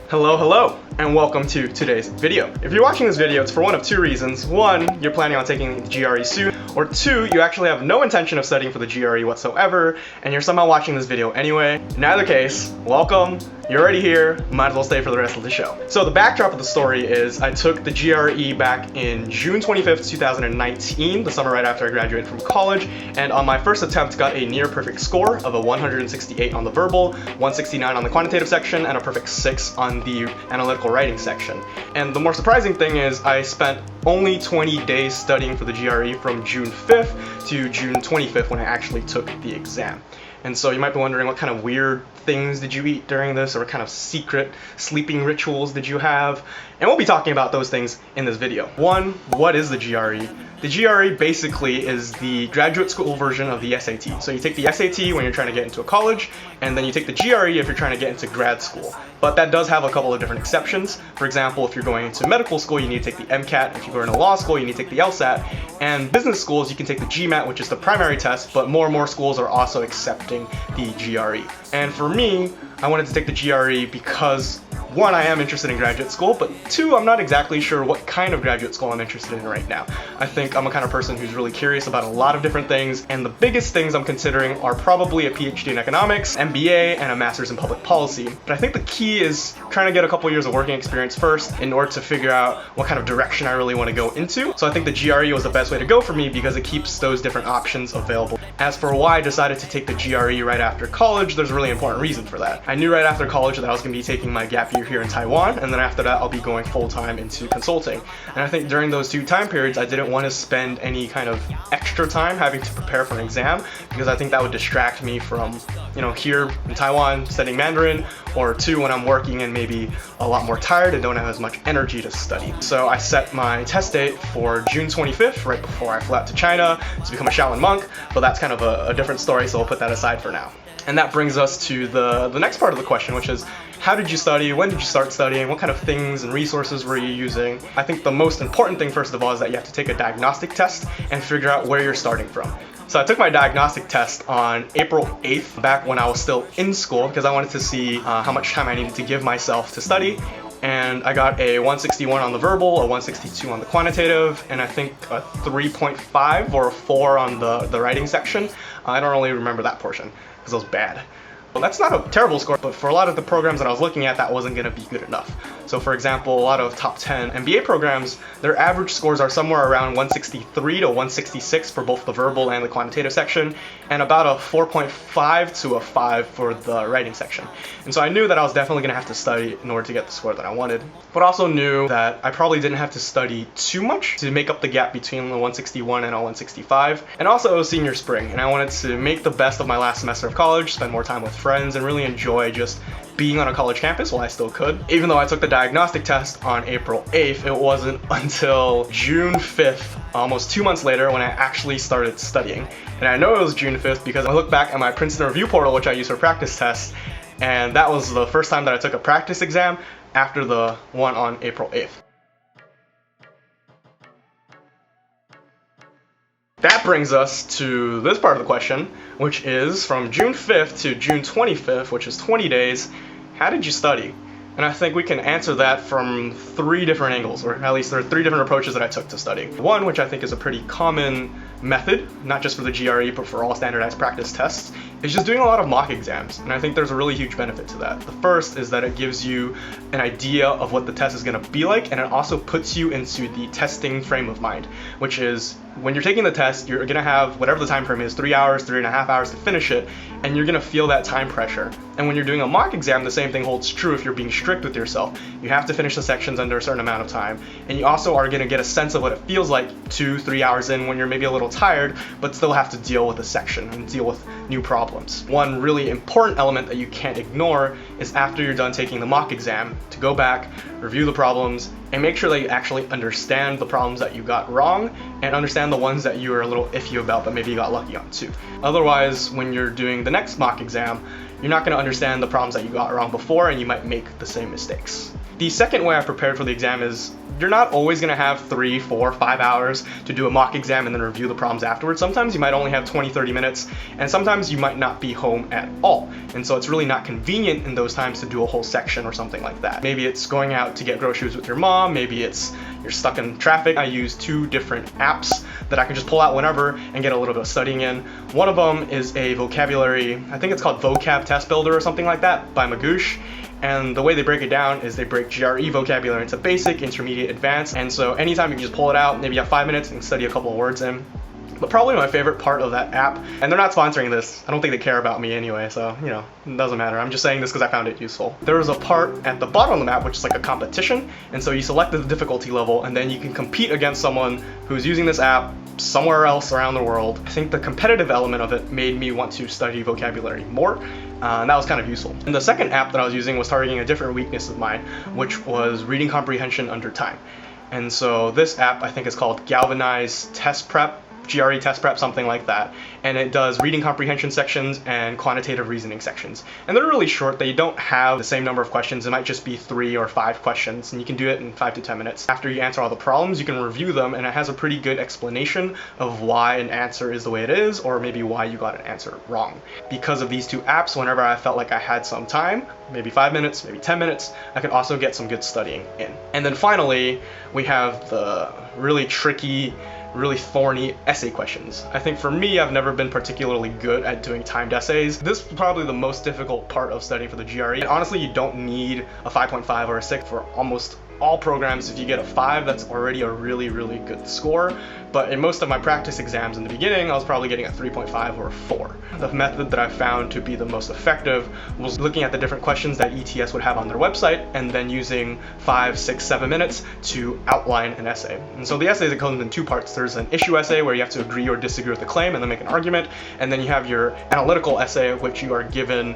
Hello, and welcome to today's video. If you're watching this video, it's for one of two reasons. One, you're planning on taking the GRE soon, or two, you actually have no intention of studying for the GRE whatsoever, and you're somehow watching this video anyway. In either case, welcome, you're already here, might as well stay for the rest of the show. So the backdrop of the story is I took the GRE back in June 25th, 2019, the summer right after I graduated from college, and on my first attempt got a near perfect score of a 168 on the verbal, 169 on the quantitative section, and a perfect 6 on the analytical writing section. And the more surprising thing is I spent only 20 days studying for the GRE from June 5th to June 25th when I actually took the exam. And so you might be wondering, what kind of weird things did you eat during this, or what kind of secret sleeping rituals did you have? And we'll be talking about those things in this video. One, what is the GRE? The GRE basically is the graduate school version of the SAT. So you take the SAT when you're trying to get into a college, and then you take the GRE if you're trying to get into grad school. But that does have a couple of different exceptions. For example, if you're going into medical school, you need to take the MCAT. If you go into law school, you need to take the LSAT. And business schools, you can take the GMAT, which is the primary test, but more and more schools are also accepting the GRE. And for me, I wanted to take the GRE because one, I am interested in graduate school, but two, I'm not exactly sure what kind of graduate school I'm interested in right now. I think I'm a kind of person who's really curious about a lot of different things, and the biggest things I'm considering are probably a PhD in economics, MBA, and a master's in public policy. But I think the key is trying to get a couple years of working experience first in order to figure out what kind of direction I really want to go into. So I think the GRE was the best way to go for me because it keeps those different options available. As for why I decided to take the GRE right after college, there's a really important reason for that. I knew right after college that I was going to be taking my gap year here in Taiwan, and then after that I'll be going full-time into consulting. And I think during those two time periods I didn't want to spend any kind of extra time having to prepare for an exam, because I think that would distract me from, here in Taiwan studying Mandarin, or two, when I'm working and maybe a lot more tired and don't have as much energy to study. So I set my test date for June 25th, right before I flew out to China to become a Shaolin monk, but that's kind of a different story, so we'll put that aside for now. And that brings us to the next part of the question, which is, how did you study? When did you start studying? What kind of things and resources were you using? I think the most important thing, first of all, is that you have to take a diagnostic test and figure out where you're starting from. So I took my diagnostic test on April 8th, back when I was still in school, because I wanted to see how much time I needed to give myself to study. And I got a 161 on the verbal, a 162 on the quantitative, and I think a 3.5 or a 4 on the writing section. I don't really remember that portion because it was bad. Well, that's not a terrible score, but for a lot of the programs that I was looking at, that wasn't going to be good enough. So for example, a lot of top 10 MBA programs, their average scores are somewhere around 163 to 166 for both the verbal and the quantitative section, and about a 4.5 to a 5 for the writing section. And so I knew that I was definitely going to have to study in order to get the score that I wanted, but also knew that I probably didn't have to study too much to make up the gap between the 161 and a 165. And also it was senior spring, and I wanted to make the best of my last semester of college, spend more time with friends, and really enjoy just being on a college campus while I still could. Even though I took the diagnostic test on April 8th, it wasn't until June 5th, almost 2 months later, when I actually started studying. And I know it was June 5th because I look back at my Princeton review portal, which I use for practice tests, and that was the first time that I took a practice exam after the one on April 8th. That brings us to this part of the question, which is from June 5th to June 25th, which is 20 days, how did you study? And I think we can answer that from three different angles, or at least there are three different approaches that I took to study. One, which I think is a pretty common method, not just for the GRE, but for all standardized practice tests, is just doing a lot of mock exams. And I think there's a really huge benefit to that. The first is that it gives you an idea of what the test is going to be like, and it also puts you into the testing frame of mind, which is when you're taking the test, you're going to have whatever the time frame is, 3 hours, 3.5 hours to finish it, and you're going to feel that time pressure. And when you're doing a mock exam, the same thing holds true if you're being strict with yourself. You have to finish the sections under a certain amount of time, and you also are going to get a sense of what it feels like 2-3 hours in when you're maybe a little tired, but still have to deal with a section and deal with new problems. One really important element that you can't ignore is after you're done taking the mock exam, to go back, review the problems, and make sure that you actually understand the problems that you got wrong and understand the ones that you were a little iffy about that maybe you got lucky on too. Otherwise, when you're doing the next mock exam, you're not going to understand the problems that you got wrong before, and you might make the same mistakes. The second way I prepared for the exam is you're not always going to have 3, 4, 5 hours to do a mock exam and then review the problems afterwards. Sometimes you might only have 20, 30 minutes, and sometimes you might not be home at all. And so it's really not convenient in those times to do a whole section or something like that. Maybe it's going out to get groceries with your mom, maybe it's you're stuck in traffic. I use 2 different apps that I can just pull out whenever and get a little bit of studying in. One of them is a vocabulary, I think it's called Vocab Test Builder or something like that by Magoosh. And the way they break it down is they break GRE vocabulary into basic, intermediate, advanced. And so anytime you can just pull it out, maybe you have 5 minutes and study a couple of words in. But probably my favorite part of that app, and they're not sponsoring this, I don't think they care about me anyway, so, you know, it doesn't matter. I'm just saying this because I found it useful. There was a part at the bottom of the map which is like a competition, and so you select the difficulty level, and then you can compete against someone who's using this app somewhere else around the world. I think the competitive element of it made me want to study vocabulary more, and that was kind of useful. And the second app that I was using was targeting a different weakness of mine, which was reading comprehension under time. And so this app, I think, is called Galvanize Test Prep, GRE Test Prep, something like that. And it does reading comprehension sections and quantitative reasoning sections. And they're really short. They don't have the same number of questions. It might just be 3 or 5 questions, and you can do it in 5 to 10 minutes. After you answer all the problems, you can review them, and it has a pretty good explanation of why an answer is the way it is, or maybe why you got an answer wrong. Because of these 2 apps, whenever I felt like I had some time, maybe 5 minutes, maybe 10 minutes, I could also get some good studying in. And then finally, we have the really tricky, really thorny essay questions. I think for me, I've never been particularly good at doing timed essays. This is probably the most difficult part of studying for the GRE. And honestly, you don't need a 5.5 or a 6 for almost all programs. If you get a 5, that's already a really, really good score. But in most of my practice exams in the beginning, I was probably getting a 3.5 or a 4. The method that I found to be the most effective was looking at the different questions that ETS would have on their website and then using 5, 6, 7 minutes to outline an essay. And so the essay comes in 2 parts. There's an issue essay where you have to agree or disagree with the claim and then make an argument. And then you have your analytical essay, which you are given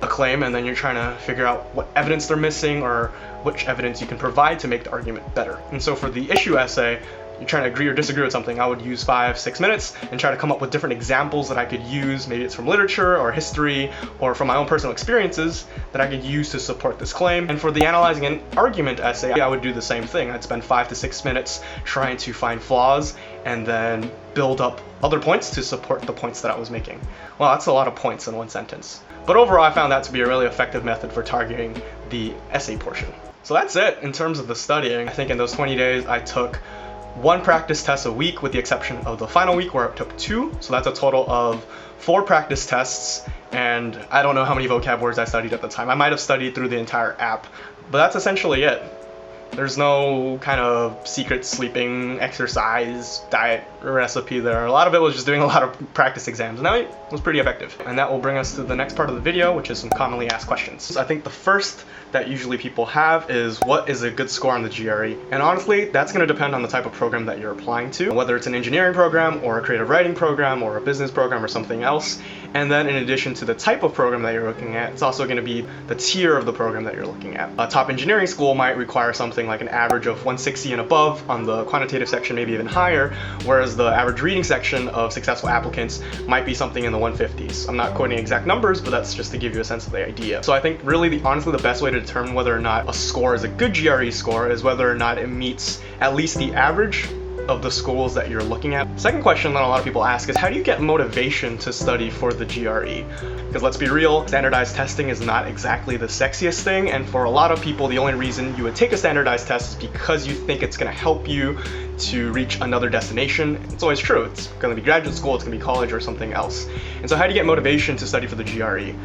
a claim and then you're trying to figure out what evidence they're missing or which evidence you can provide to make the argument better. And so for the issue essay, you're trying to agree or disagree with something, I would use 5, 6 minutes and try to come up with different examples that I could use. Maybe it's from literature or history or from my own personal experiences that I could use to support this claim. And for the analyzing an argument essay, I would do the same thing. I'd spend 5 to 6 minutes trying to find flaws and then build up other points to support the points that I was making. Well, that's a lot of points in one sentence. But overall, I found that to be a really effective method for targeting the essay portion. So that's it in terms of the studying. I think in those 20 days, I took 1 practice test a week with the exception of the final week where I took 2. So that's a total of 4 practice tests, and I don't know how many vocab words I studied at the time. I might have studied through the entire app, but that's essentially it. There's no kind of secret sleeping, exercise, diet recipe there. A lot of it was just doing a lot of practice exams, and that was pretty effective. And that will bring us to the next part of the video, which is some commonly asked questions. I think the first that usually people have is, what is a good score on the GRE? And honestly, that's going to depend on the type of program that you're applying to, whether it's an engineering program or a creative writing program or a business program or something else. And then in addition to the type of program that you're looking at, it's also going to be the tier of the program that you're looking at. A top engineering school might require something like an average of 160 and above on the quantitative section, maybe even higher, whereas the average reading section of successful applicants might be something in the 150s. I'm not quoting exact numbers, but that's just to give you a sense of the idea. So I think really, honestly, the best way to determine whether or not a score is a good GRE score is whether or not it meets at least the average of the schools that you're looking at. Second question that a lot of people ask is, how do you get motivation to study for the GRE? Because let's be real, standardized testing is not exactly the sexiest thing, and for a lot of people, the only reason you would take a standardized test is because you think it's going to help you to reach another destination. It's always true. It's going to be graduate school, it's going to be college or something else. And so how do you get motivation to study for the GRE?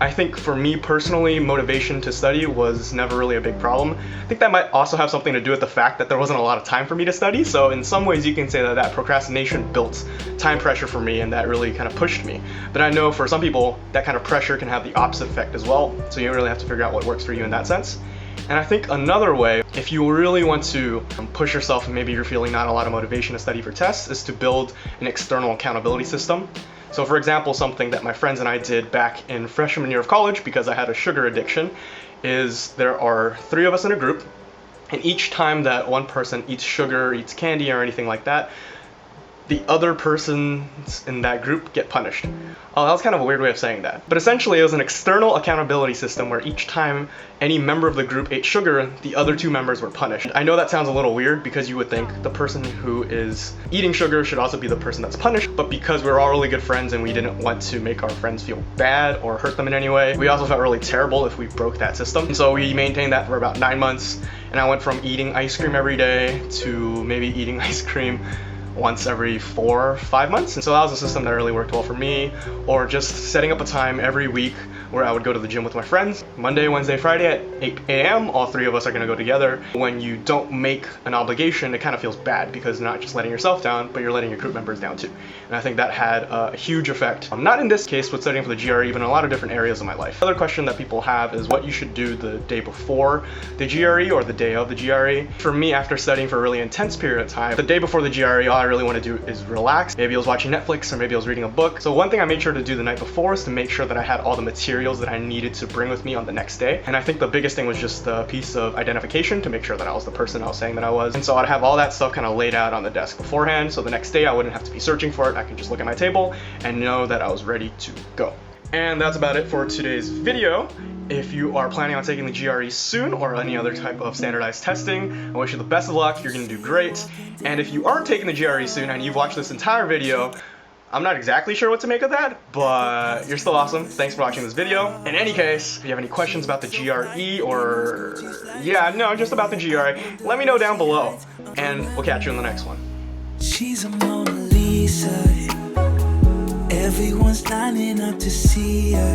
I think for me personally, motivation to study was never really a big problem. I think that might also have something to do with the fact that there wasn't a lot of time for me to study. So in some ways you can say that procrastination built time pressure for me, and that really kind of pushed me. But I know for some people that kind of pressure can have the opposite effect as well. So you really have to figure out what works for you in that sense. And I think another way, if you really want to push yourself and maybe you're feeling not a lot of motivation to study for tests, is to build an external accountability system. So for example, something that my friends and I did back in freshman year of college, because I had a sugar addiction, is there are 3 of us in a group, and each time that one person eats sugar, eats candy or anything like that, the other persons in that group get punished. Oh, that was kind of a weird way of saying that. But essentially, it was an external accountability system where each time any member of the group ate sugar, the other two members were punished. I know that sounds a little weird because you would think the person who is eating sugar should also be the person that's punished, but because we were all really good friends and we didn't want to make our friends feel bad or hurt them in any way, we also felt really terrible if we broke that system. And so we maintained that for about 9 months, and I went from eating ice cream every day to maybe eating ice cream once every 4 or 5 months. And so that was a system that really worked well for me. Or just setting up a time every week where I would go to the gym with my friends. Monday, Wednesday, Friday at 8 a.m. all 3 of us are gonna go together. When you don't make an obligation, it kind of feels bad because you're not just letting yourself down, but you're letting your group members down too. And I think that had a huge effect. Not in this case with studying for the GRE, but in a lot of different areas of my life. Another question that people have is what you should do the day before the GRE or the day of the GRE. For me, after studying for a really intense period of time, the day before the GRE, all I really want to do is relax. Maybe I was watching Netflix or maybe I was reading a book. So one thing I made sure to do the night before is to make sure that I had all the materials that I needed to bring with me on the next day. And I think the biggest thing was just the piece of identification to make sure that I was the person I was saying that I was. And so I'd have all that stuff kind of laid out on the desk beforehand. So the next day I wouldn't have to be searching for it. I can just look at my table and know that I was ready to go. And that's about it for today's video. If you are planning on taking the GRE soon or any other type of standardized testing, I wish you the best of luck. You're gonna do great. And if you aren't taking the GRE soon and you've watched this entire video, I'm not exactly sure what to make of that, but you're still awesome. Thanks for watching this video. In any case, if you have any questions about the GRE or, just about the GRE, let me know down below. And we'll catch you in the next one. She's a Mona Lisa. Everyone's lining up to see her.